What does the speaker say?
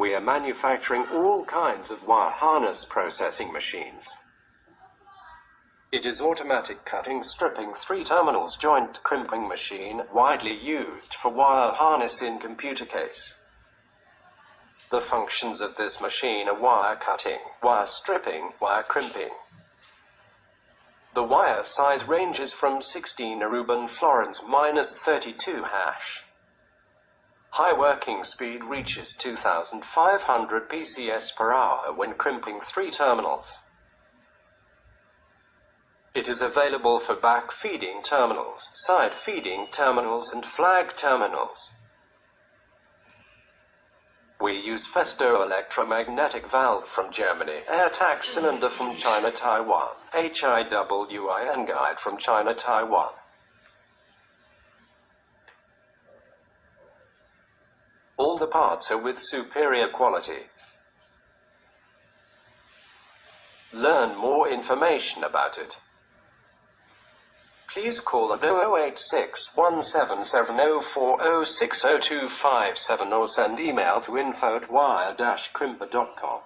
We are manufacturing all kinds of wire harness processing machines. It is automatic cutting, stripping, 3-terminals joint crimping machine, widely used for wire harness in computer case. The functions of this machine are wire cutting, wire stripping, wire crimping. The wire size ranges from 16 Aruban florins -32 hash. High working speed reaches 2,500 PCS per hour when crimping 3 terminals. It is available for back feeding terminals, side feeding terminals, and flag terminals. We use Festo electromagnetic valve from Germany, air-tack cylinder from China, Taiwan, HIWIN guide from China, Taiwan. All the parts are with superior quality. Learn more information about it. Please call at 0086-1770406027 or send email to info@wire-crimper.com.